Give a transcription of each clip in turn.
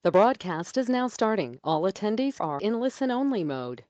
The broadcast is now starting. All attendees are in listen-only mode.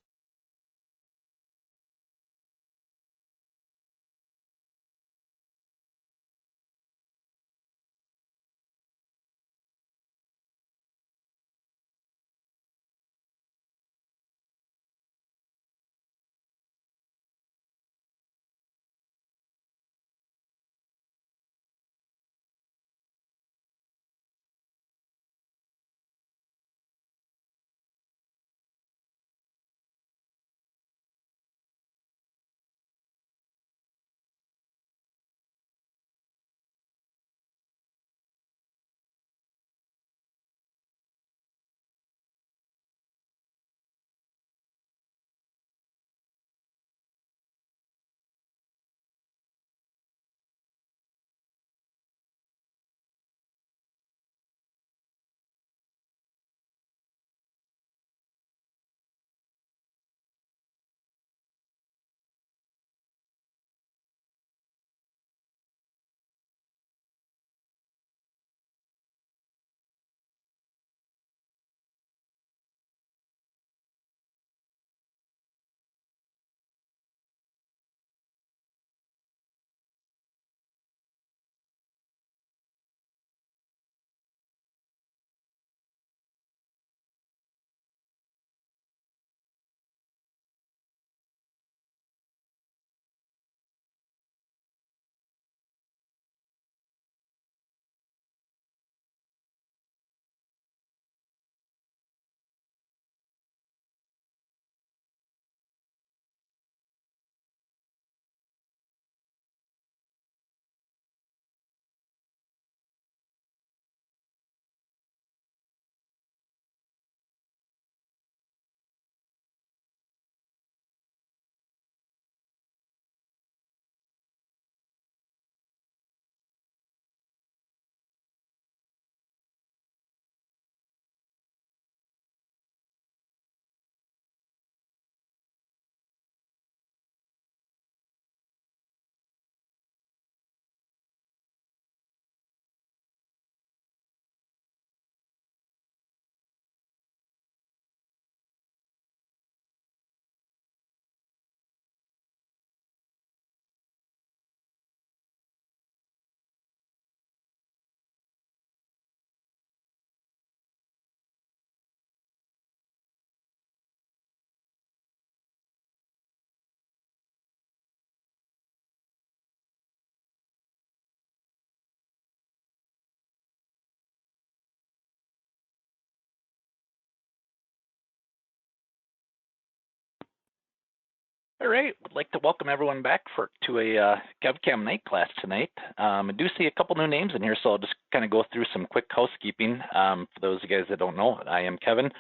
All right, would like to welcome everyone back to a KevCAM night class tonight. I do see a couple new names in here, so I'll just kind of go through some quick housekeeping. For those of you guys that don't know, I am Kevin,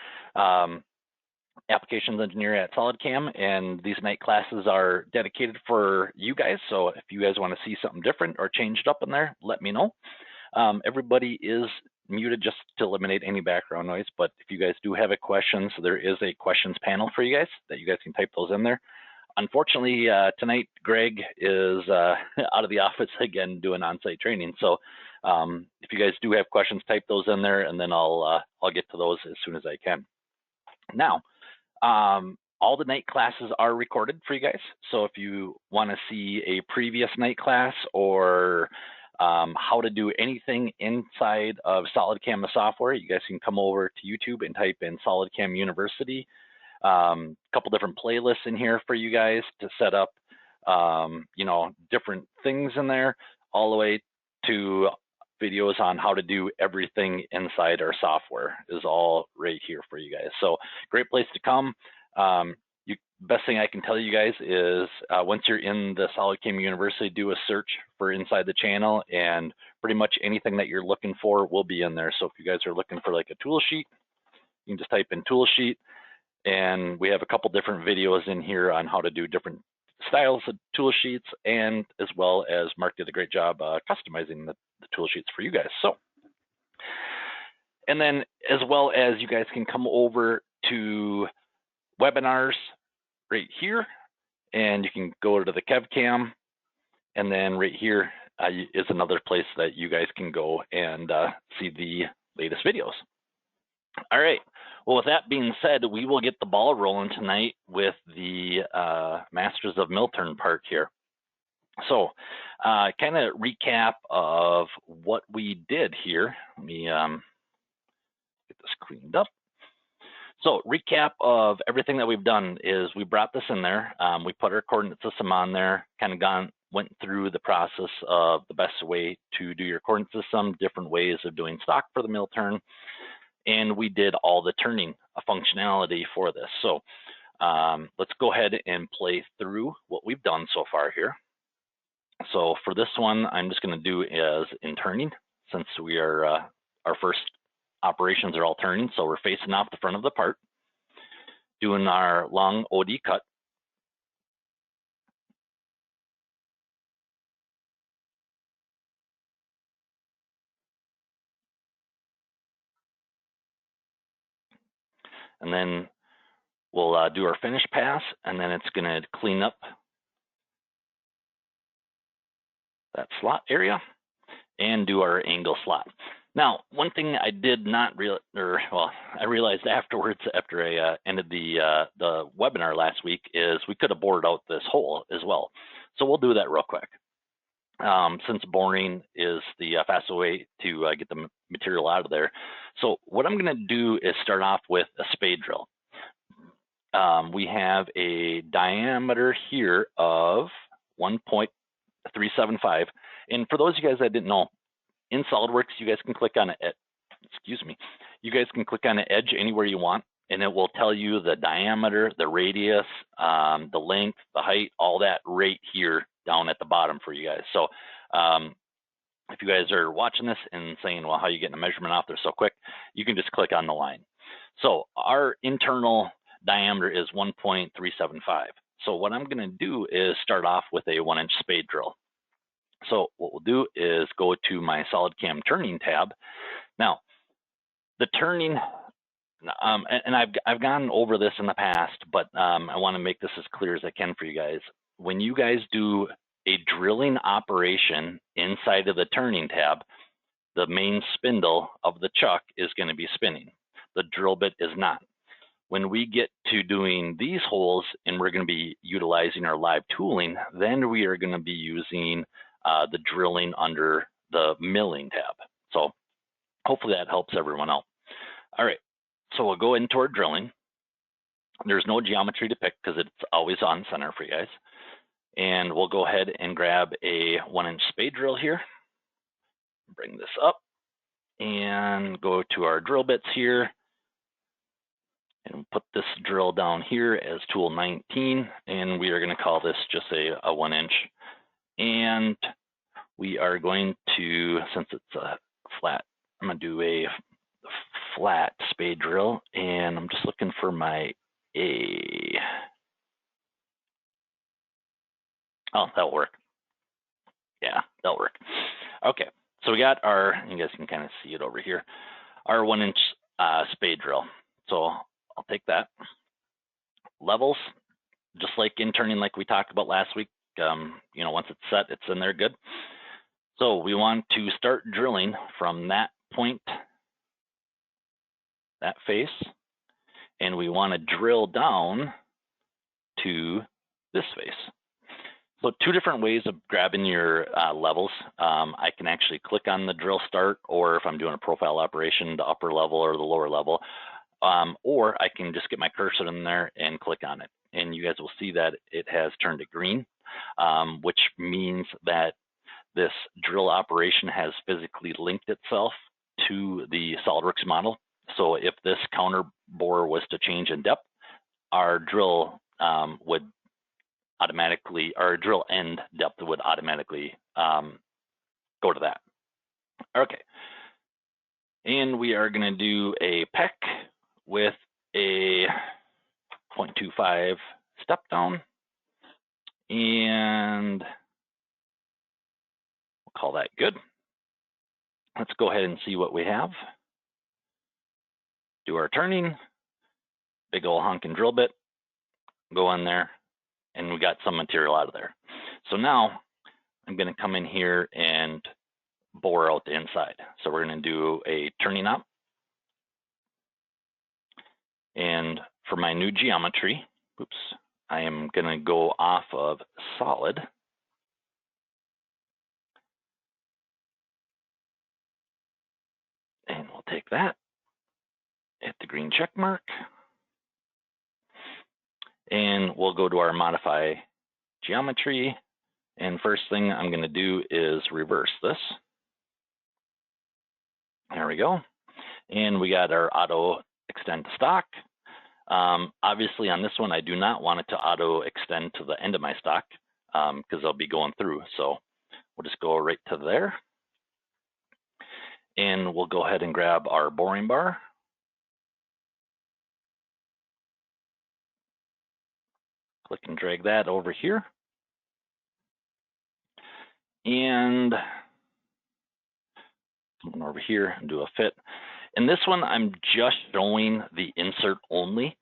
applications engineer at SolidCAM, and these night classes are dedicated for you guys. So if you guys want to see something different or changed up in there, let me know. Everybody is muted just to eliminate any background noise, but if you guys do have a question, so there is a questions panel for you guys that you guys can type those in there. Unfortunately, tonight, Greg is out of the office again doing on-site training. So if you guys do have questions, type those in there, and then I'll get to those as soon as I can. Now, all the night classes are recorded for you guys. So if you want to see a previous night class or how to do anything inside of SolidCAM, the software, you guys can come over to YouTube and type in SolidCAM University. Couple different playlists in here for you guys to set up, different things in there, all the way to videos on how to do everything inside our software is all right here for you guys. So great place to come. Best thing I can tell you guys is once you're in the SolidCAM University, do a search for inside the channel, and pretty much anything that you're looking for will be in there. So if you guys are looking for like a tool sheet, you can just type in tool sheet. And we have a couple different videos in here on how to do different styles of tool sheets, and as well as Mark did a great job customizing the tool sheets for you guys. So, and then as well as you guys can come over to webinars right here, and you can go to the KevCAM, and then right here is another place that you guys can go and see the latest videos. All right. Well, with that being said, we will get the ball rolling tonight with the Masters of Mill Turn part here. So kind of recap of what we did here. Let me get this cleaned up. So recap of everything that we've done is we brought this in there. We put our coordinate system on there, kind of went through the process of the best way to do your coordinate system, different ways of doing stock for the mill turn, and we did all the turning functionality for this. So let's go ahead and play through what we've done so far here. So for this one, I'm just going to do as in turning, since we are our first operations are all turning. So we're facing off the front of the part, doing our long OD cut. And then we'll do our finish pass, and then it's going to clean up that slot area and do our angle slot. Now, one thing I did not realize, I realized afterwards after I ended the webinar last week, is we could have bored out this hole as well. So we'll do that real quick. Since boring is the fastest way to get the material out of there. So what I'm going to do is start off with a spade drill. We have a diameter here of 1.375. And for those of you guys that didn't know, in SolidWorks, you guys can click on it. You guys can click on an edge anywhere you want, and it will tell you the diameter, the radius, the length, the height, all that right here down at the bottom for you guys. So if you guys are watching this and saying, well, how are you getting a measurement off there so quick? You can just click on the line. So our internal diameter is 1.375. So what I'm going to do is start off with a 1-inch spade drill. So what we'll do is go to my SolidCAM turning tab. Now, the turning, and I've gone over this in the past, but I want to make this as clear as I can for you guys. When you guys do a drilling operation inside of the turning tab, the main spindle of the chuck is going to be spinning. The drill bit is not. When we get to doing these holes and we're going to be utilizing our live tooling, then we are going to be using the drilling under the milling tab. So hopefully that helps everyone out. All right, so we'll go into our drilling. There's no geometry to pick because it's always on center for you guys. And we'll go ahead and grab a 1-inch spade drill here. Bring this up and go to our drill bits here. And put this drill down here as tool 19. And we are going to call this just a 1-inch. And we are going to, since it's a flat, I'm going to do a flat spade drill. And I'm just looking for my A. Oh, that'll work. Yeah, that'll work. Okay, so we got our, you guys can kind of see it over here, our 1-inch spade drill. So I'll take that. Levels, just like in turning like we talked about last week, once it's set, it's in there good. So we want to start drilling from that point, that face, and we want to drill down to this face. So two different ways of grabbing your levels. I can actually click on the drill start, or if I'm doing a profile operation, the upper level or the lower level, or I can just get my cursor in there and click on it. And you guys will see that it has turned to green, which means that this drill operation has physically linked itself to the SolidWorks model. So if this counter bore was to change in depth, our drill would automatically, our drill end depth would automatically go to that. Okay, and we are going to do a peck with a 0.25 step down, and we'll call that good. Let's go ahead and see what we have. Do our turning, big old honking drill bit, go in there, and we got some material out of there. So now I'm going to come in here and bore out the inside. So we're going to do a turning up. for my new geometry, oops, I am going to go off of solid. And we'll take that, hit the green check mark, and we'll go to our modify geometry. And first thing I'm going to do is reverse this. There we go. And we got our auto extend to stock. Obviously on this one, I do not want it to auto extend to the end of my stock because I'll be going through. So we'll just go right to there. And we'll go ahead and grab our boring bar. Click and drag that over here. And come over here and do a fit. In this one, I'm just showing the insert only.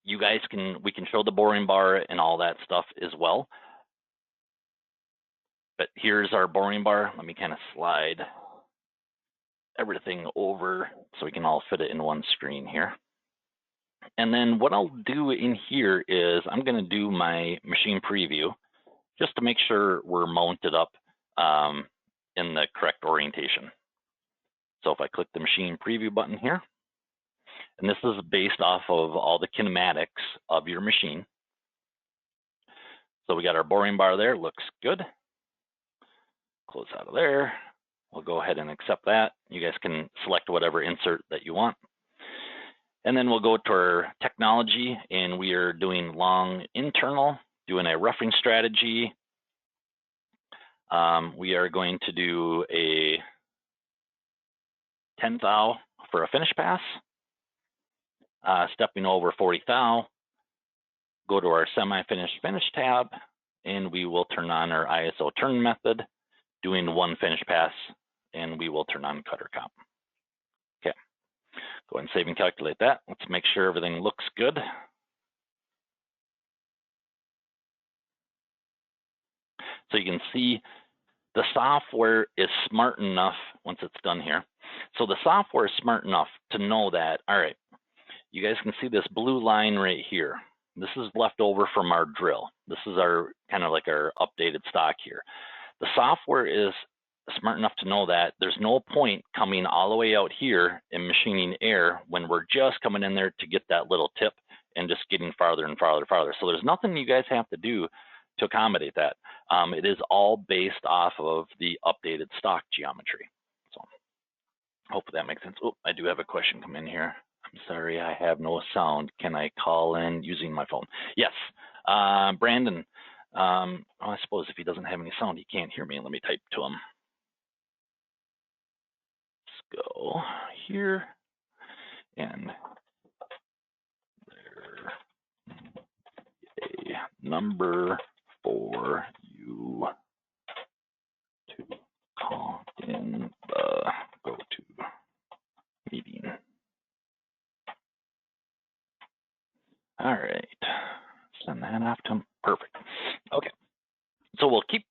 You guys we can show the boring bar and all that stuff as well. But here's our boring bar. Let me kind of slide everything over so we can all fit it in one screen here. And then what I'll do in here is I'm going to do my machine preview just to make sure we're mounted up in the correct orientation. So if I click the machine preview button here, and this is based off of all the kinematics of your machine. So we got our boring bar there, looks good. Close out of there. We'll go ahead and accept that. You guys can select whatever insert that you want. And then we'll go to our technology, and we are doing long internal, doing a roughing strategy. We are going to do a 10 thou for a finish pass. Stepping over 40 thou, go to our semi-finished finish tab, and we will turn on our ISO turn method, doing one finish pass, and we will turn on cutter comp. Okay, go ahead and save and calculate that. Let's make sure everything looks good. So you can see the software is smart enough once it's done here. So the software is smart enough to know that, all right, you guys can see this blue line right here. This is left over from our drill. This is our kind of like our updated stock here. The software is smart enough to know that there's no point coming all the way out here and machining air when we're just coming in there to get that little tip and just getting farther and farther and farther. So there's nothing you guys have to do to accommodate that. It is all based off of the updated stock geometry. So hopefully that makes sense. Oh, I do have a question come in here. I'm sorry, I have no sound. Can I call in using my phone? Yes, Brandon. I suppose if he doesn't have any sound, he can't hear me. Let me type to him. Let's go here and there's a number for you to call in the go-to meeting. All right, send that off to him. Perfect. Okay, so we'll keep.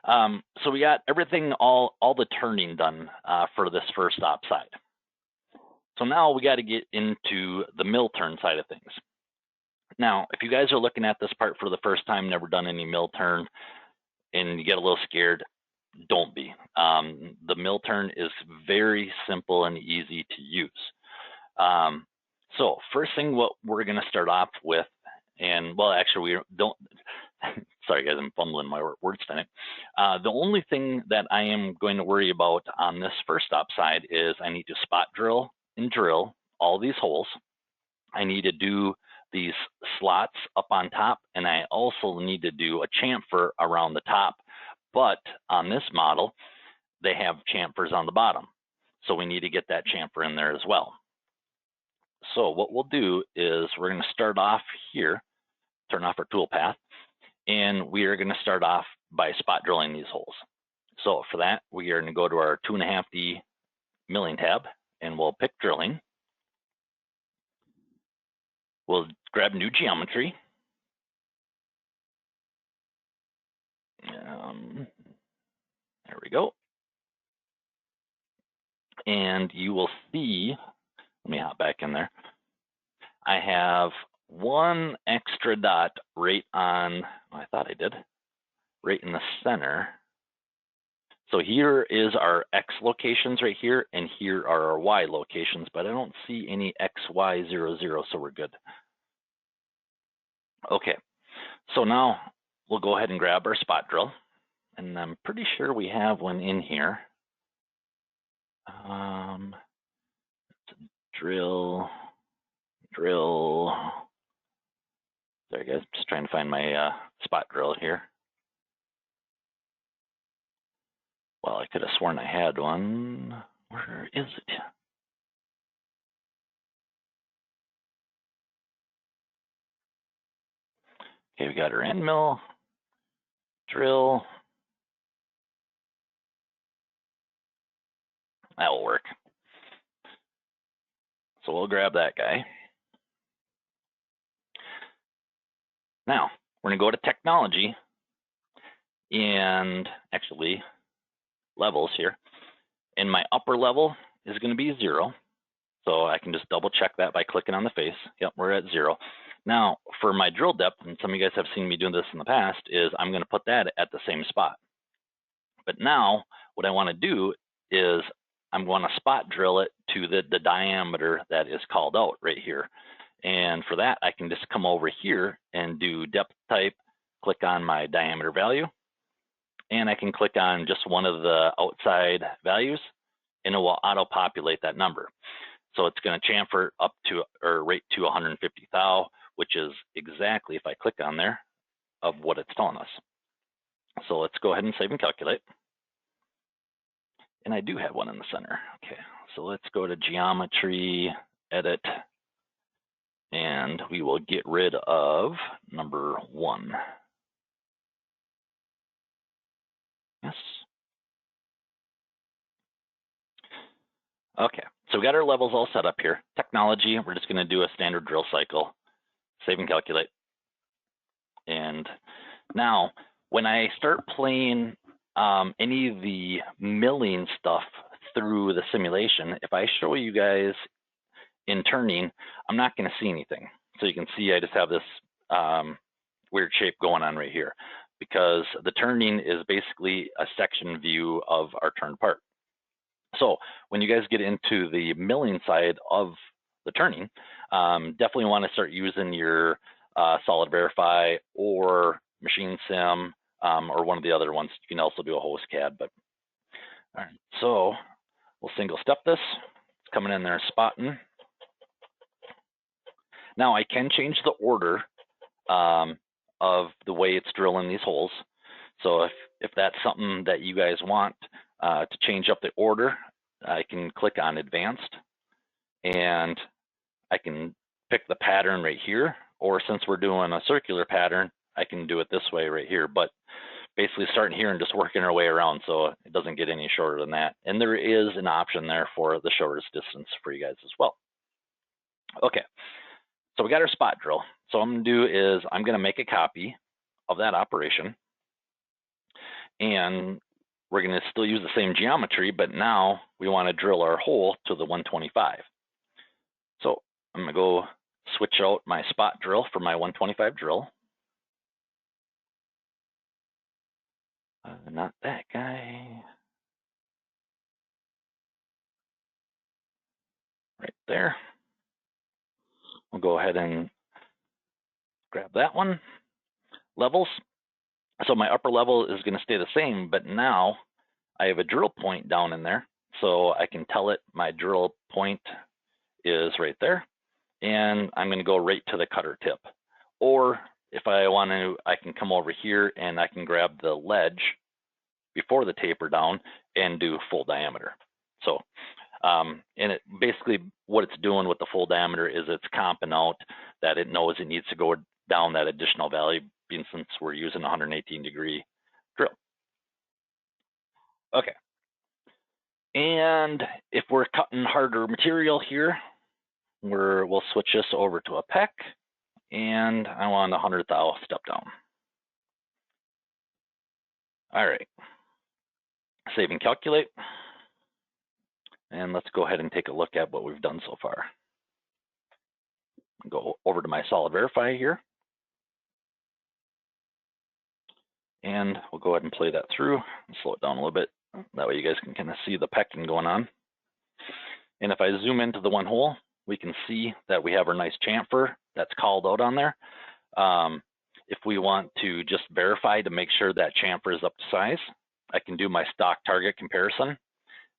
So we got everything, all the turning done for this first op side. So now we got to get into the mill turn side of things. Now, if you guys are looking at this part for the first time, never done any mill turn, and you get a little scared, don't be. The mill turn is very simple and easy to use. So first thing, what we're going to start off with, and well, actually, we don't. Sorry, guys, I'm fumbling my words tonight. The only thing that I am going to worry about on this first op side is I need to spot drill and drill all these holes. I need to do these slots up on top, and I also need to do a chamfer around the top. But on this model, they have chamfers on the bottom. So we need to get that chamfer in there as well. So what we'll do is we're going to start off here, turn off our tool path, and we are going to start off by spot drilling these holes. So for that, we are going to go to our 2.5D milling tab, and we'll pick drilling. We'll grab new geometry. There we go. And you will see, let me hop back in there. have one extra dot right on, I thought I did, right in the center. So here is our X locations right here, and here are our Y locations, but I don't see any XY00, so we're good. Okay, so now we'll go ahead and grab our spot drill, and I'm pretty sure we have one in here. Drill. Sorry guys, just trying to find my spot drill here. Well, I could have sworn I had one. Where is it? Okay, we got our end mill, drill. That will work. So we'll grab that guy. Now, we're gonna go to technology and actually levels here. And my upper level is gonna be 0. So I can just double check that by clicking on the face. Yep, we're at 0. Now, for my drill depth, and some of you guys have seen me doing this in the past, is I'm gonna put that at the same spot. But now, what I wanna do is I'm gonna spot drill it to the diameter that is called out right here. And for that, I can just come over here and do depth type, click on my diameter value, and I can click on just one of the outside values, and it will auto-populate that number. So it's going to chamfer up to, or right to 150 thou, which is exactly, if I click on there, of what it's telling us. So let's go ahead and save and calculate. And I do have one in the center. Okay, so let's go to geometry, edit, and we will get rid of number 1. Yes. Okay, so we got our levels all set up here. Technology, we're just going to do a standard drill cycle, save and calculate. And now, when I start playing any of the milling stuff through the simulation, if I show you guys in turning, I'm not going to see anything. So you can see I just have this weird shape going on right here, because the turning is basically a section view of our turned part. So when you guys get into the milling side of the turning, definitely want to start using your Solid Verify or Machine Sim, or one of the other ones. You can also do a host CAD. But all right, so we'll single step this. It's coming in there, spotting. Now I can change the order of the way it's drilling these holes. So if that's something that you guys want to change up the order, I can click on Advanced, and I can pick the pattern right here. Or since we're doing a circular pattern, I can do it this way right here. But basically starting here and just working our way around, so it doesn't get any shorter than that. And there is an option there for the shortest distance for you guys as well. Okay, so we got our spot drill. So what I'm gonna do is I'm gonna make a copy of that operation, and we're gonna still use the same geometry, but now we wanna drill our hole to the 125. So I'm gonna go switch out my spot drill for my 125 drill. Not that guy. Right there. We'll go ahead and grab that one. Levels. So my upper level is going to stay the same, but now I have a drill point down in there. So I can tell it my drill point is right there. And I'm going to go right to the cutter tip. Or if I want to, I can come over here and I can grab the ledge before the taper down and do full diameter. So, and it basically what it's doing with the full diameter is it's comping out that it knows it needs to go down that additional value, being since we're using 118-degree drill. Okay. And if we're cutting harder material here, we'll switch this over to a PEC, and I want a 100 thou step down. All right. Save and calculate. And let's go ahead and take a look at what we've done so far. Go over to my Solid Verify here. And we'll go ahead and play that through and slow it down a little bit. That way you guys can kind of see the pecking going on. And if I zoom into the one hole, we can see that we have our nice chamfer that's called out on there. If we want to just verify to make sure that chamfer is up to size, I can do my stock target comparison.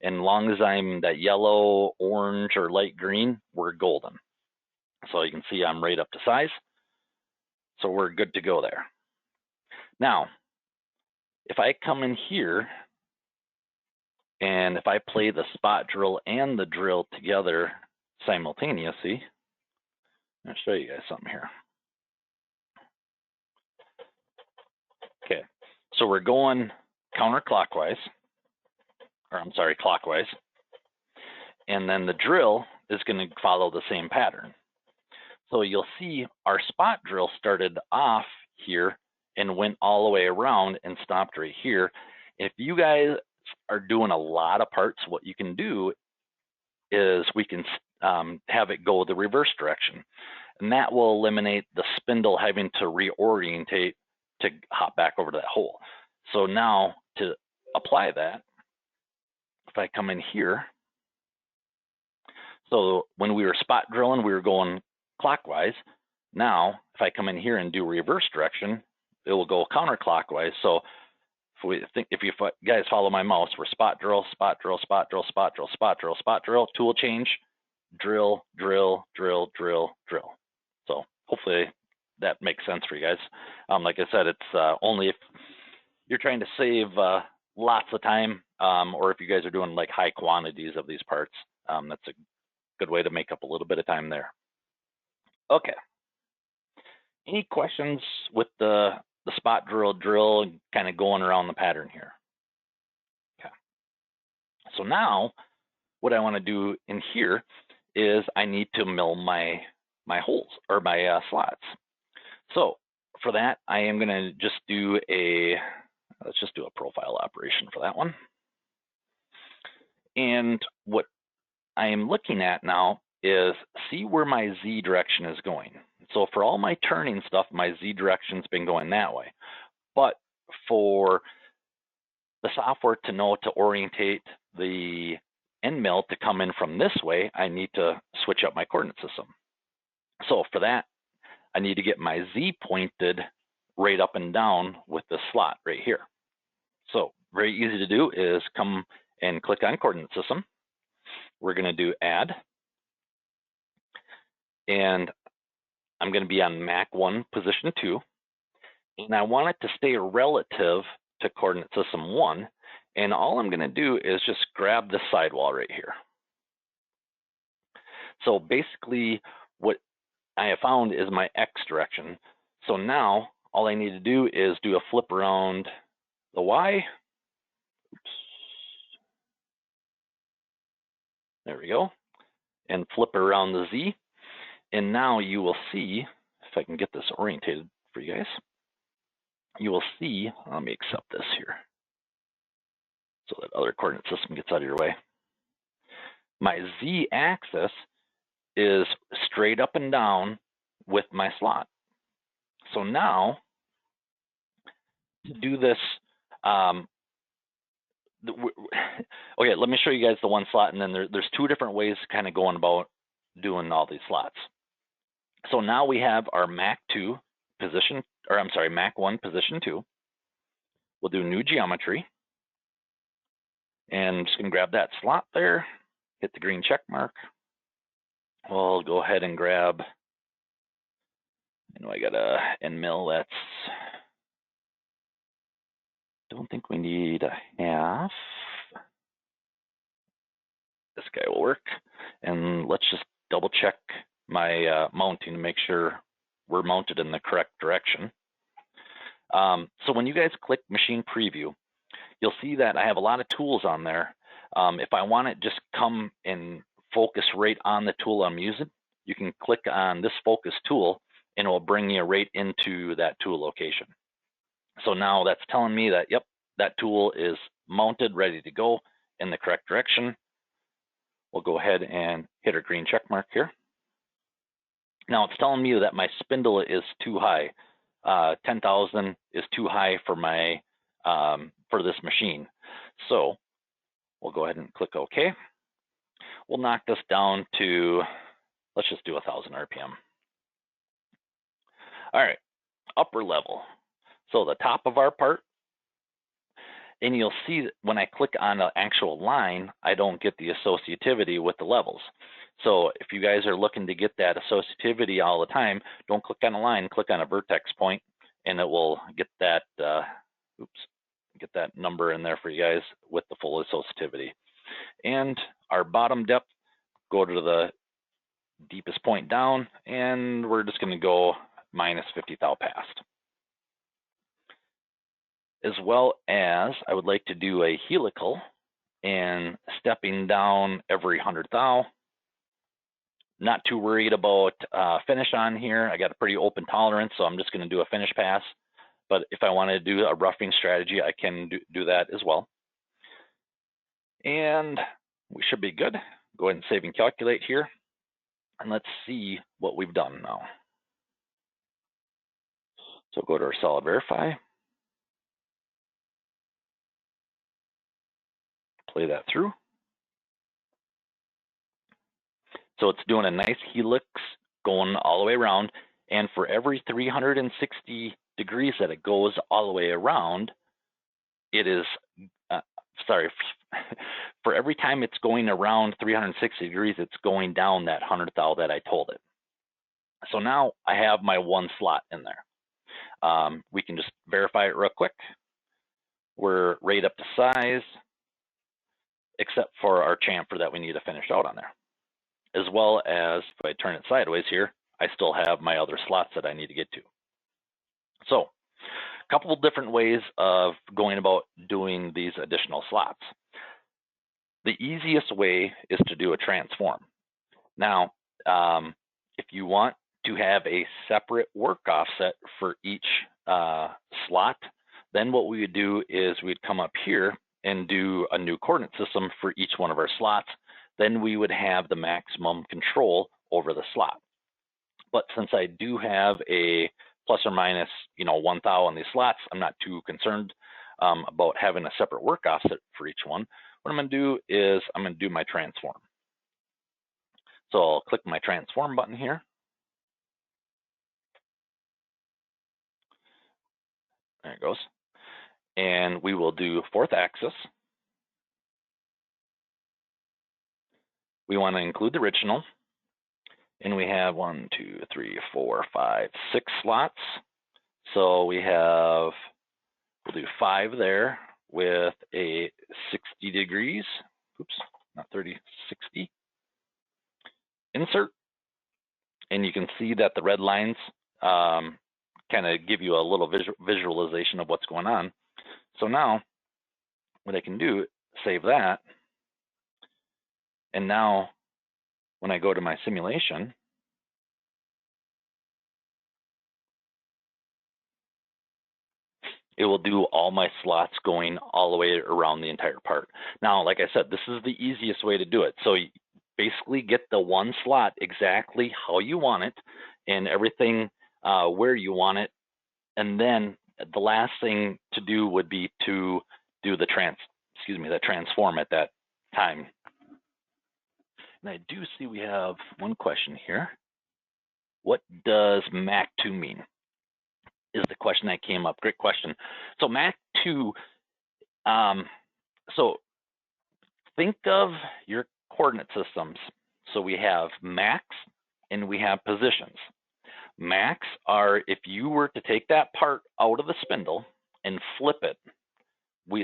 And as long as I'm that yellow, orange, or light green, we're golden. So you can see I'm right up to size. So we're good to go there. Now, if I come in here and if I play the spot drill and the drill together simultaneously, I'll show you guys something here. Okay, so we're going counterclockwise, or I'm sorry, clockwise. And then the drill is going to follow the same pattern. So you'll see our spot drill started off here and went all the way around and stopped right here. If you guys are doing a lot of parts, what you can do is we can have it go the reverse direction. And that will eliminate the spindle having to reorientate to hop back over to that hole. So now to apply that, if I come in here, so when we were spot drilling, we were going clockwise. Now, if I come in here and do reverse direction, it will go counterclockwise. So if you guys follow my mouse, we're spot drill, spot drill, spot drill, spot drill, spot drill, spot drill, tool change, drill, drill, drill, drill, drill. So hopefully that makes sense for you guys. Like I said, it's only if you're trying to save lots of time, or if you guys are doing like high quantities of these parts, that's a good way to make up a little bit of time there. Okay. Any questions with the spot drill and kind of going around the pattern here? Okay. So now what I want to do in here is I need to mill my holes or my slots. So for that, I am going to just do let's just do a profile operation for that one. And what I am looking at now is see where my Z direction is going. So for all my turning stuff, my Z direction's been going that way. But for the software to know to orientate the end mill to come in from this way, I need to switch up my coordinate system. So for that, I need to get my Z pointed right up and down with the slot right here. So very easy to do is come and click on coordinate system. We're going to do add. And I'm going to be on Mac 1, position 2. And I want it to stay relative to coordinate system 1. And all I'm going to do is just grab this sidewall right here. So basically what I have found is my X direction. So now all I need to do is do a flip around the Y. Oops. There we go. And flip around the Z. And now you will see, if I can get this orientated for you guys, you will see, let me accept this here so that other coordinate system gets out of your way. My Z axis is straight up and down with my slot. So now, to do this, okay, let me show you guys the one slot, and then there's two different ways kind of going about doing all these slots. So now we have our Mac 2 position, or I'm sorry, Mac 1 position 2. We'll do new geometry. And I'm just going to grab that slot there, hit the green check mark. We'll go ahead and grab, I know I got a end mill that's, don't think we need a half. This guy will work. And let's just double check my mounting to make sure we're mounted in the correct direction. So when you guys click machine preview, you'll see that I have a lot of tools on there. If I want it just come and focus right on the tool I'm using, you can click on this focus tool and it will bring you right into that tool location. So now that's telling me that, yep, that tool is mounted, ready to go in the correct direction. We'll go ahead and hit our green check mark here. Now it's telling me that my spindle is too high. 10,000 is too high for my for this machine. So we'll go ahead and click OK. We'll knock this down to, let's just do 1,000 RPM. All right, upper level. So the top of our part, and you'll see that when I click on the actual line, I don't get the associativity with the levels. So if you guys are looking to get that associativity all the time, don't click on a line, click on a vertex point, and it will get that, get that number in there for you guys with the full associativity. And our bottom depth, go to the deepest point down, and we're just going to go minus 50 thou past. As well as I would like to do a helical and stepping down every 100 thou. Not too worried about finish on here. I got a pretty open tolerance, so I'm just going to do a finish pass. But if I want to do a roughing strategy, I can do that as well. And we should be good. Go ahead and save and calculate here. And let's see what we've done now. So go to our solid verify. Play that through. So it's doing a nice helix going all the way around. And for every 360 degrees that it goes all the way around, it is, for every time it's going around 360 degrees, it's going down that 100 thou that I told it. So now I have my one slot in there. We can just verify it real quick. We're right up to size, except for our chamfer that we need to finish out on there. As well as if I turn it sideways here, I still have my other slots that I need to get to. So a couple of different ways of going about doing these additional slots. The easiest way is to do a transform. Now, if you want to have a separate work offset for each slot, then what we would do is we'd come up here and do a new coordinate system for each one of our slots. Then we would have the maximum control over the slot. But since I do have a plus or minus, 1 thou on these slots, I'm not too concerned about having a separate work offset for each one. What I'm going to do is I'm going to do my transform. So I'll click my transform button here. There it goes. And we will do 4th axis. We want to include the original. And we have 1, 2, 3, 4, 5, 6 slots. So we have, we'll do 5 there with a 60 degrees. Oops, not 30, 60. Insert. And you can see that the red lines kind of give you a little visualization of what's going on. So now what I can do, save that. And now when I go to my simulation, it will do all my slots going all the way around the entire part. Now, like I said, this is the easiest way to do it. So you basically get the one slot exactly how you want it and everything where you want it. And then the last thing to do would be to do the transform at that time. And I do see we have one question here. What does Mac 2 mean? Is the question that came up. Great question. So Mac 2, so think of your coordinate systems. So we have max and we have positions. Max are if you were to take that part out of the spindle and flip it,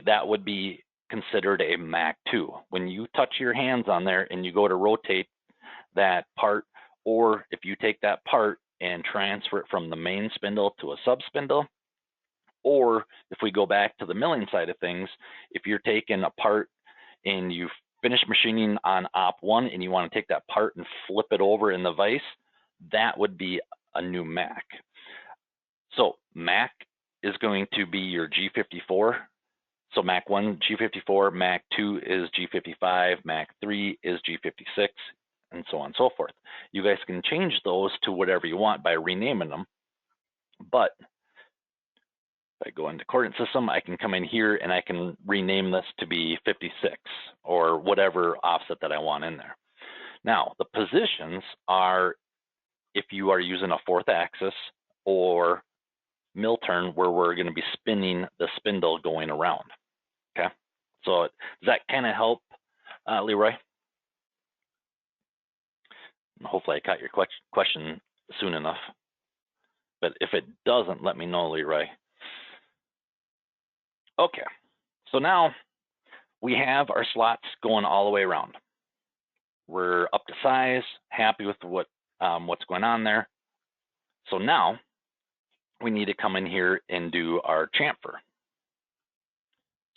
that would be considered a Mac 2. When you touch your hands on there and you go to rotate that part, or if you take that part and transfer it from the main spindle to a sub spindle, or if we go back to the milling side of things, if you're taking a part and you finish machining on op 1 and you want to take that part and flip it over in the vise, that would be a new Mac. So Mac is going to be your G54. So Mac 1, G54, Mac 2 is G55, Mac 3 is G56, and so on and so forth. You guys can change those to whatever you want by renaming them. But if I go into coordinate system, I can come in here and I can rename this to be 56 or whatever offset that I want in there. Now, the positions are if you are using a 4th axis or mill turn where we're going to be spinning the spindle going around. Okay, so does that kind of help, Leroy? Hopefully I caught your question soon enough. But if it doesn't, let me know, Leroy. Okay, so now we have our slots going all the way around. We're up to size, happy with what's going on there. So now we need to come in here and do our chamfer.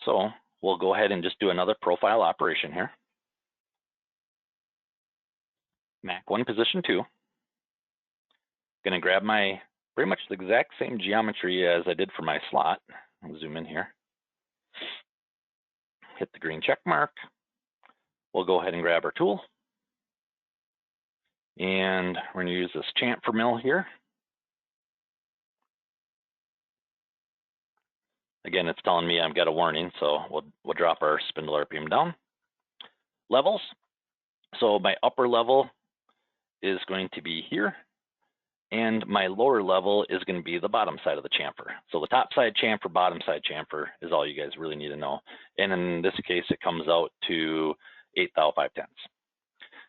So we'll go ahead and just do another profile operation here. Mac 1 position 2. Gonna grab my pretty much the exact same geometry as I did for my slot. I'll zoom in here. Hit the green check mark. We'll go ahead and grab our tool. And we're gonna use this chamfer mill here. Again, it's telling me I've got a warning, so we'll drop our spindle RPM down. Levels. So my upper level is going to be here, and my lower level is going to be the bottom side of the chamfer. So the top side chamfer, bottom side chamfer is all you guys really need to know. And in this case, it comes out to 8 thou 5/10.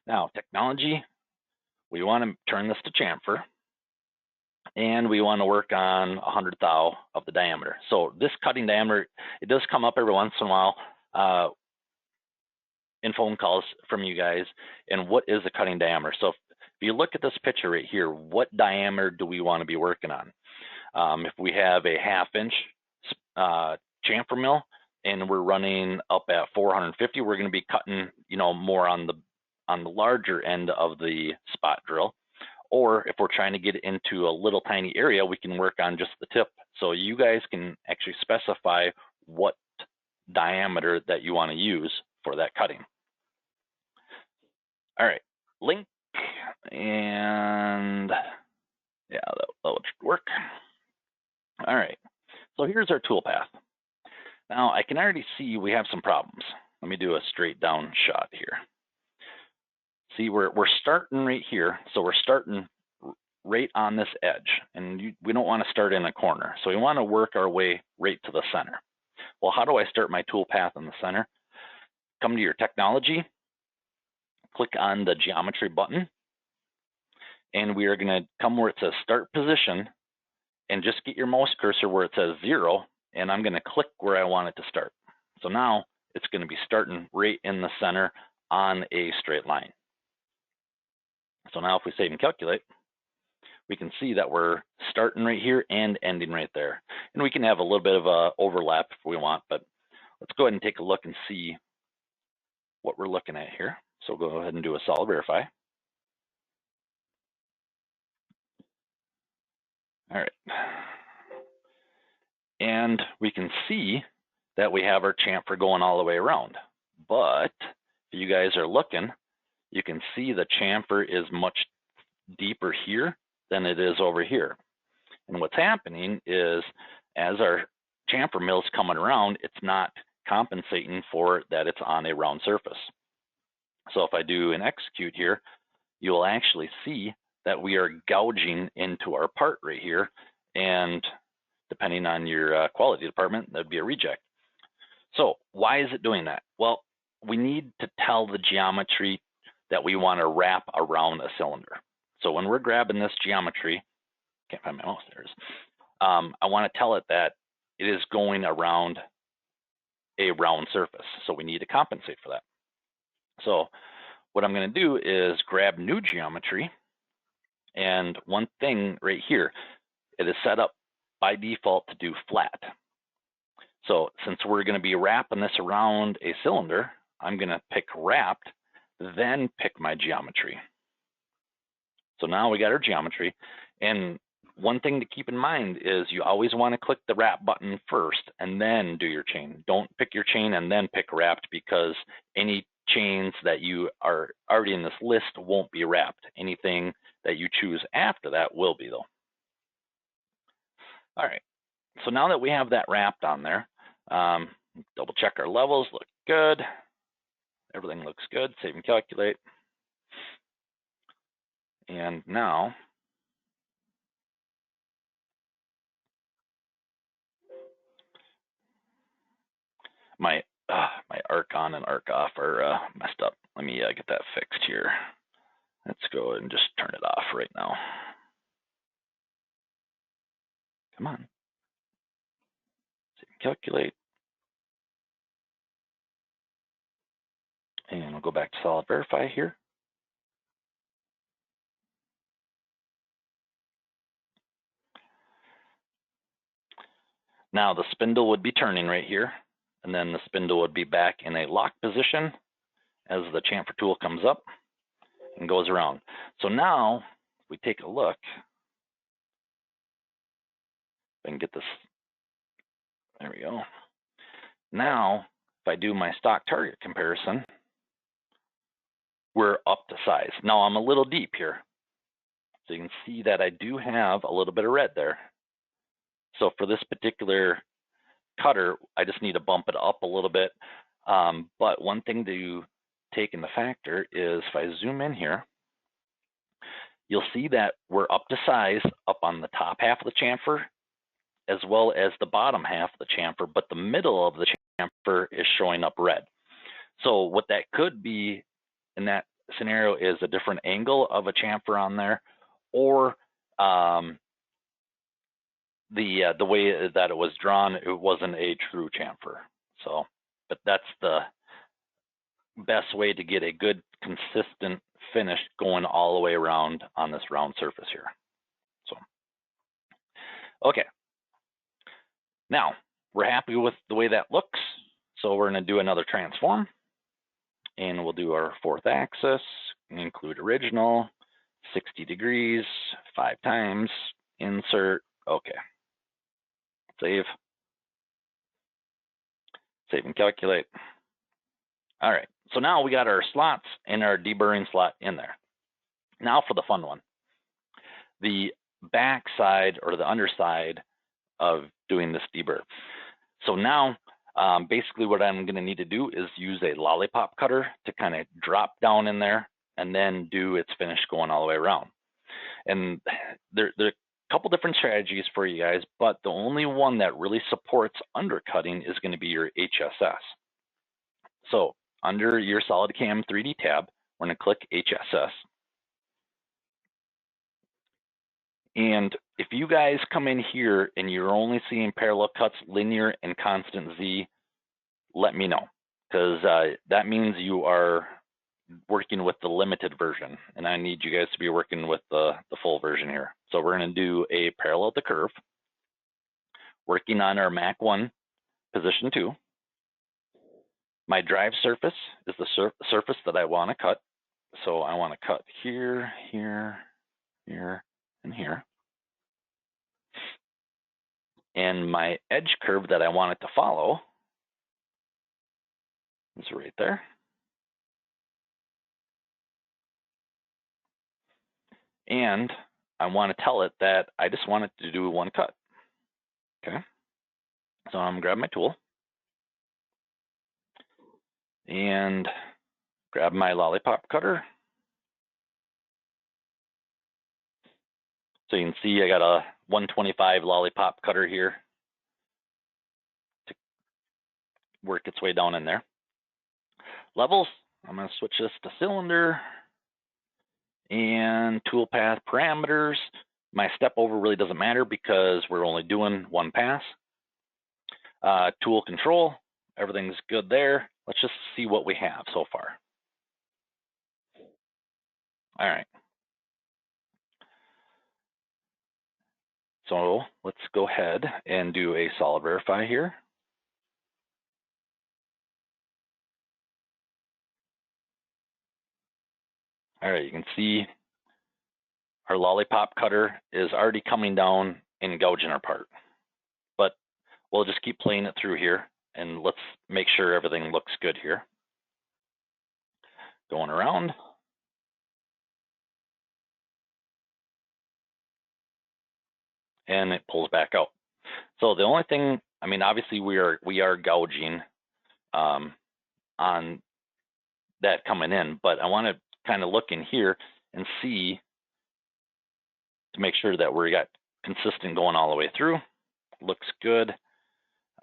Now, technology, we want to turn this to chamfer, and we want to work on 100 thou of the diameter. So this cutting diameter, it does come up every once in a while in phone calls from you guys. And what is the cutting diameter? So if you look at this picture right here, what diameter do we want to be working on? If we have a 1/2 inch chamfer mill and we're running up at 450, we're going to be cutting, more on the larger end of the spot drill. Or if we're trying to get into a little tiny area, we can work on just the tip. So you guys can actually specify what diameter that you want to use for that cutting. All right, link, and yeah, that should work. All right, so here's our toolpath. Now I can already see we have some problems. Let me do a straight down shot here. See, we're starting right here, so we're starting right on this edge, and we don't want to start in a corner, so we want to work our way right to the center. Well, how do I start my tool path in the center? Come to your technology, click on the geometry button, and we are going to come where it says start position, and just get your mouse cursor where it says 0, and I'm going to click where I want it to start. So now it's going to be starting right in the center on a straight line. So now if we save and calculate, we can see that we're starting right here and ending right there. And we can have a little bit of a overlap if we want, but let's go ahead and take a look and see what we're looking at here. So go ahead and do a solid verify. All right. And we can see that we have our chamfer going all the way around. But if you guys are looking, you can see the chamfer is much deeper here than it is over here. And what's happening is as our chamfer mill's coming around, it's not compensating for that it's on a round surface. So if I do an execute here, you will actually see that we are gouging into our part right here. And depending on your quality department, that'd be a reject. So why is it doing that? Well, we need to tell the geometry that we want to wrap around a cylinder. So when we're grabbing this geometry, can't find my mouse, there it is. I want to tell it that it is going around a round surface. So we need to compensate for that. So what I'm going to do is grab new geometry. And one thing right here, it is set up by default to do flat. So since we're going to be wrapping this around a cylinder, I'm going to pick wrapped, then pick my geometry. So now we got our geometry. And one thing to keep in mind is you always want to click the wrap button first and then do your chain. Don't pick your chain and then pick wrapped, because any chains that you are already in this list won't be wrapped. Anything that you choose after that will be, though. All right, so now that we have that wrapped on there, double check our levels, look good. Everything looks good, save and calculate. And now, my arc on and arc off are messed up. Let me get that fixed here. Let's go and just turn it off right now. Come on. Save and calculate. And we'll go back to solid verify here. Now the spindle would be turning right here, and then the spindle would be back in a lock position as the chamfer tool comes up and goes around. So now if we take a look, I can get this, there we go. Now, if I do my stock target comparison, we're up to size. Now I'm a little deep here. So you can see that I do have a little bit of red there. So for this particular cutter, I just need to bump it up a little bit. But one thing to take into factor is if I zoom in here, you'll see that we're up to size up on the top half of the chamfer, as well as the bottom half of the chamfer, but the middle of the chamfer is showing up red. So what that could be in that scenario is a different angle of a chamfer on there, or the way that it was drawn, it wasn't a true chamfer. So, but that's the best way to get a good consistent finish going all the way around on this round surface here. So, okay. Now, we're happy with the way that looks. So we're gonna do another transform, and we'll do our 4th axis, include original, 60 degrees, 5 times, insert, okay. Save and calculate. All right, so now we got our slots and our deburring slot in there. Now for the fun one. The back side or the underside of doing this deburr. So now, basically what I'm gonna need to do is use a lollipop cutter to kind of drop down in there and then do its finish going all the way around. And there are a couple different strategies for you guys, but the only one that really supports undercutting is gonna be your HSS. So under your SolidCAM 3D tab, we're gonna click HSS. And if you guys come in here and you're only seeing parallel cuts, linear, and constant Z, let me know, because that means you are working with the limited version, and I need you guys to be working with the full version here. So we're going to do a parallel to curve, working on our Mach 1, position 2. My drive surface is the surface that I want to cut. So I want to cut here, here, here, and here. And my edge curve that I want it to follow is right there. And I want to tell it that I just want it to do one cut. Okay. So I'm gonna grab my tool and grab my lollipop cutter. So you can see I got a 125 lollipop cutter here to work its way down in there. Levels, I'm going to switch this to cylinder, and toolpath parameters. My step over really doesn't matter because we're only doing one pass. Tool control, everything's good there. Let's just see what we have so far. All right. So let's go ahead and do a solid verify here. All right, you can see our lollipop cutter is already coming down and gouging our part. But we'll just keep playing it through here, and let's make sure everything looks good here. going around. And it pulls back out. So the only thing, I mean, obviously we are gouging on that coming in, but I want to kind of look in here and see to make sure that we got consistent going all the way through. Looks good.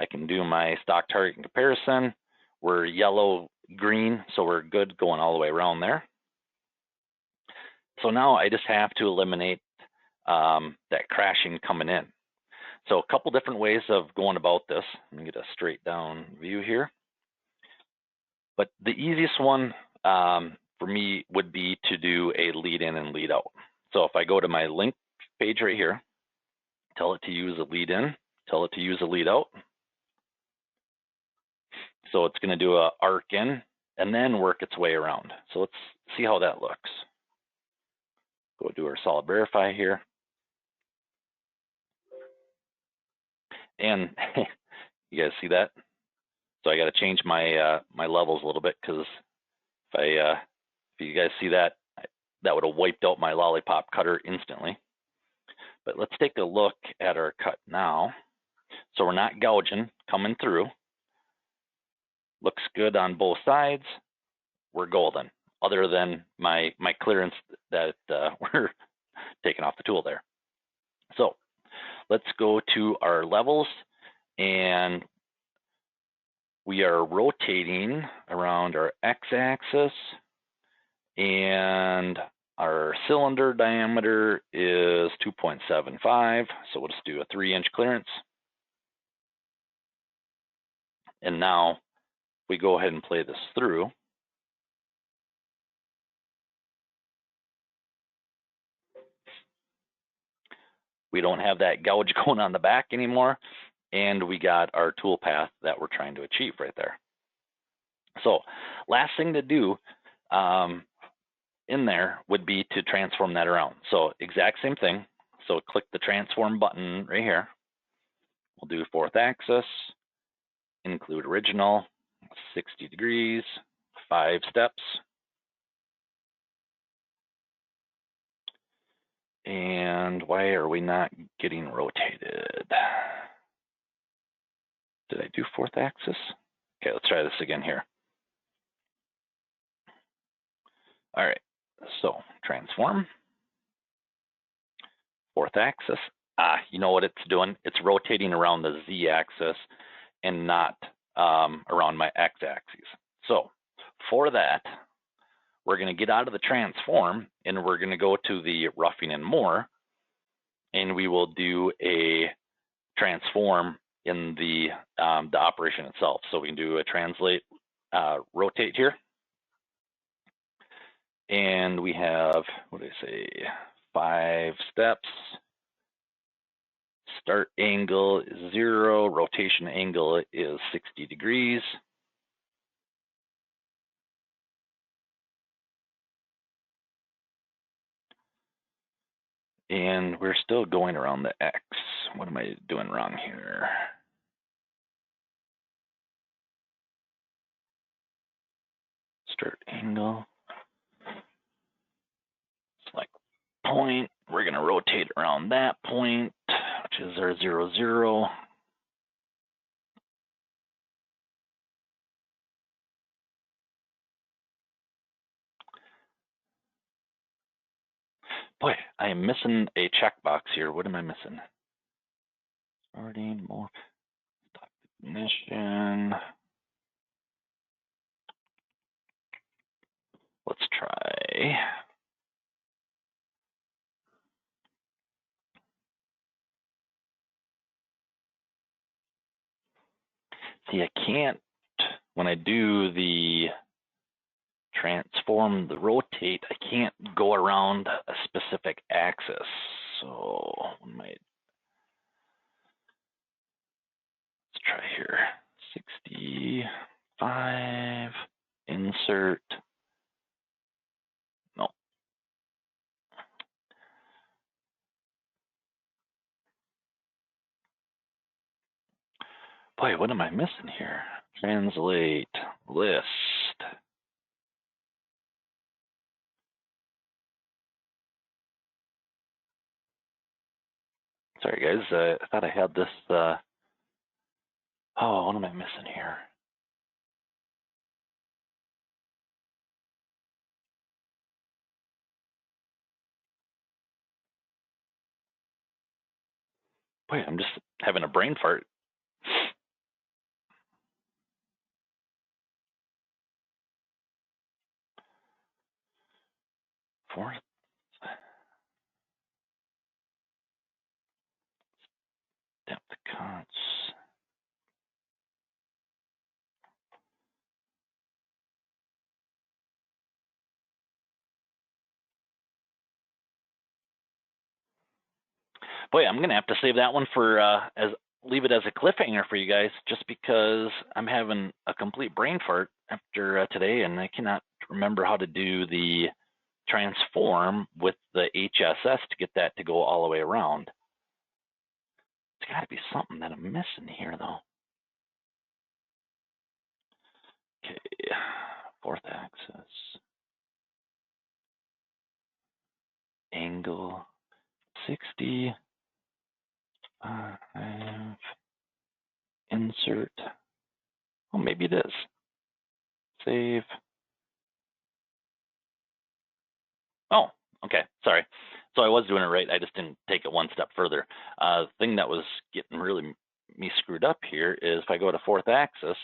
I can do my stock target comparison. We're yellow green, so we're good going all the way around there. So now I just have to eliminate that crashing coming in. So a couple different ways of going about this. Let me get a straight down view here. But the easiest one for me would be to do a lead in and lead out. So if I go to my link page right here, tell it to use a lead in, tell it to use a lead out. So it's going to do a arc in and then work its way around. So let's see how that looks. Go do our solid verify here. And you guys see that? So I got to change my my levels a little bit, because if you guys see that, that would have wiped out my lollipop cutter instantly. But let's take a look at our cut now. So we're not gouging coming through. Looks good on both sides. We're golden, other than my clearance that we're taking off the tool there. So let's go to our levels, and we are rotating around our x-axis, and our cylinder diameter is 2.75, so we'll just do a 3-inch clearance. And now we go ahead and play this through. We don't have that gouge going on the back anymore, and we got our tool path that we're trying to achieve right there. So last thing to do in there would be to transform that around. So exact same thing. So click the transform button right here. We'll do 4th axis, include original, 60 degrees, 5 steps. And why are we not getting rotated? Did I do 4th axis? Okay, let's try this again here. All right, so transform, 4th axis. You know what it's doing? It's rotating around the z-axis and not around my x-axis. So for that, we're going to get out of the transform, and we're going to go to the roughing and more, and we will do a transform in the operation itself. So we can do a translate, rotate here. And we have, what do I say, 5 steps. Start angle is 0, rotation angle is 60 degrees. And we're still going around the X. What am I doing wrong here? Start angle. Select point. We're going to rotate around that point, which is our 0, 0. Boy, I am missing a checkbox here. What am I missing? Starting more. Stop ignition. Let's try. See, I can't, when I do the transform, the rotate, I can't go around a specific axis. So let's try here. 65, insert. No. Boy, what am I missing here? Translate, list. Sorry guys, I thought I had this, oh, what am I missing here? Boy, I'm just having a brain fart. Fourth depth cuts. Boy, I'm gonna have to save that one for leave it as a cliffhanger for you guys, just because I'm having a complete brain fart after today, and I cannot remember how to do the transform with the HSS to get that to go all the way around. It's got to be something that I'm missing here, though. Okay, fourth axis, angle 60, insert. Oh, maybe it is. Save. Oh, okay, sorry. So I was doing it right, I just didn't take it one step further. The thing that was getting really me screwed up here is if I go to fourth axis,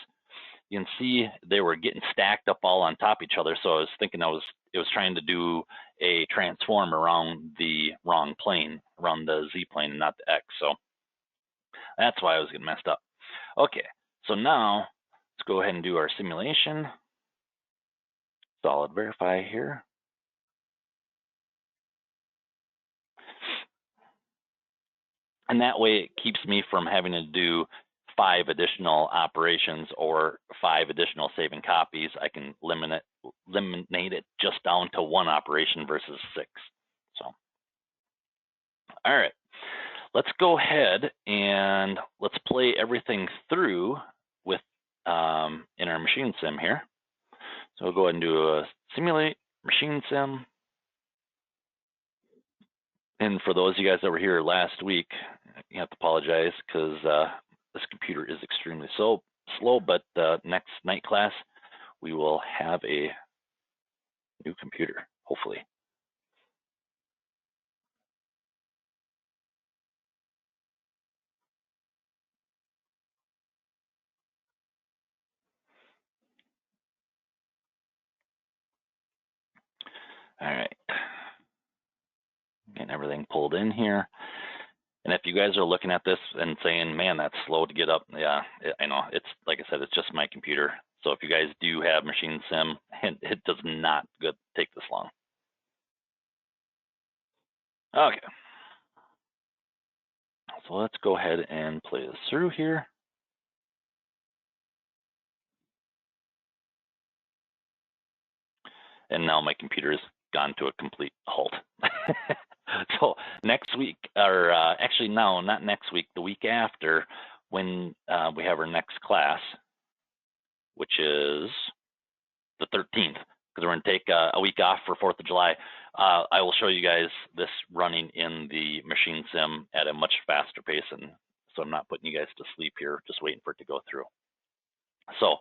you can see they were getting stacked up all on top of each other. So I was thinking it was trying to do a transform around the wrong plane, around the Z plane and not the X. So that's why I was getting messed up. Okay, so now let's go ahead and do our simulation. Solid verify here. And that way it keeps me from having to do 5 additional operations or 5 additional saving copies. I can eliminate it just down to 1 operation versus 6. So, all right, let's go ahead and let's play everything through with in our machine sim here. So we'll go ahead and do a simulate machine sim. And for those of you guys that were here last week, you have to apologize because this computer is extremely slow, but next night class, we will have a new computer, hopefully. All right, getting everything pulled in here. And if you guys are looking at this and saying, man, that's slow to get up, yeah, I know. It's like I said, it's just my computer. So if you guys do have machine sim, it does not take this long. Okay. So let's go ahead and play this through here. And now my computer has gone to a complete halt. So next week, or actually no, not next week, the week after, when we have our next class, which is the 13th, because we're going to take a week off for 4th of July, I will show you guys this running in the machine sim at a much faster pace, and so I'm not putting you guys to sleep here, just waiting for it to go through. So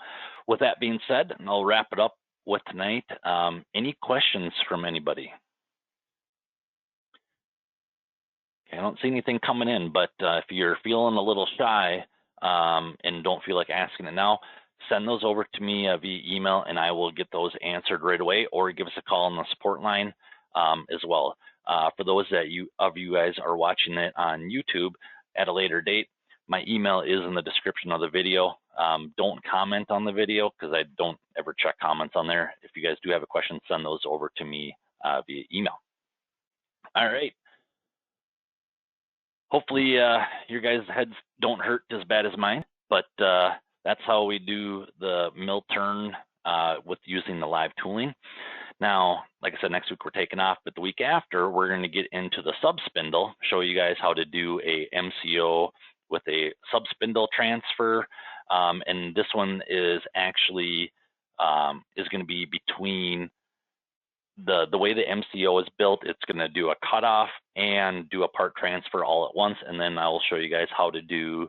with that being said, I'll wrap it up with tonight. Any questions from anybody? I don't see anything coming in, but if you're feeling a little shy and don't feel like asking it now, send those over to me via email, and I will get those answered right away, or give us a call on the support line as well. For those of you guys are watching it on YouTube at a later date, my email is in the description of the video. Don't comment on the video because I don't ever check comments on there. If you guys do have a question, send those over to me via email. All right. Hopefully your guys' heads don't hurt as bad as mine, but that's how we do the mill turn with using the live tooling. Now, like I said, next week we're taking off, but the week after we're going to get into the sub spindle, show you guys how to do a MCO with a sub spindle transfer, and this one is actually is going to be between the way the MCO is built, it's going to do a cutoff and do a part transfer all at once, and then I will show you guys how to do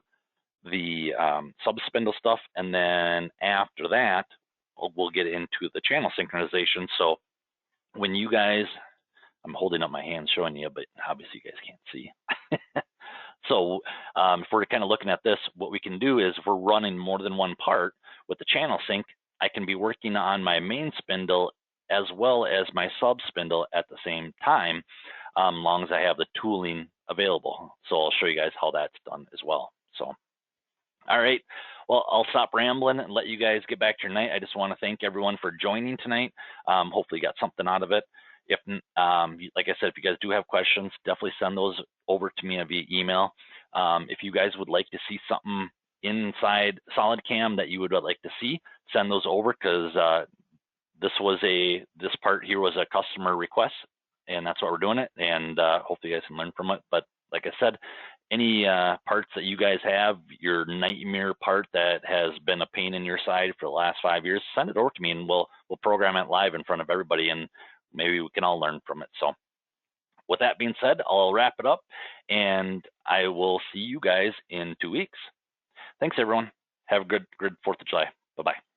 the sub spindle stuff, and then after that we'll get into the channel synchronization. So when you guys, I'm holding up my hand showing you, but obviously you guys can't see. So if we're kind of looking at this, what we can do is if we're running more than one part with the channel sync, I can be working on my main spindle as well as my sub spindle at the same time, long as I have the tooling available. So I'll show you guys how that's done as well. So, all right, well, I'll stop rambling and let you guys get back to your night. I just want to thank everyone for joining tonight. Hopefully you got something out of it. If, like I said, if you guys do have questions, definitely send those over to me via email. If you guys would like to see something inside SolidCAM that you would like to see, send those over, because this part here was a customer request, and that's why we're doing it, and hopefully you guys can learn from it. But like I said, any parts that you guys have, your nightmare part that has been a pain in your side for the last 5 years, send it over to me and we'll program it live in front of everybody, and maybe we can all learn from it. So with that being said, I'll wrap it up, and I will see you guys in 2 weeks. Thanks, everyone. Have a good 4th of July. Bye-bye.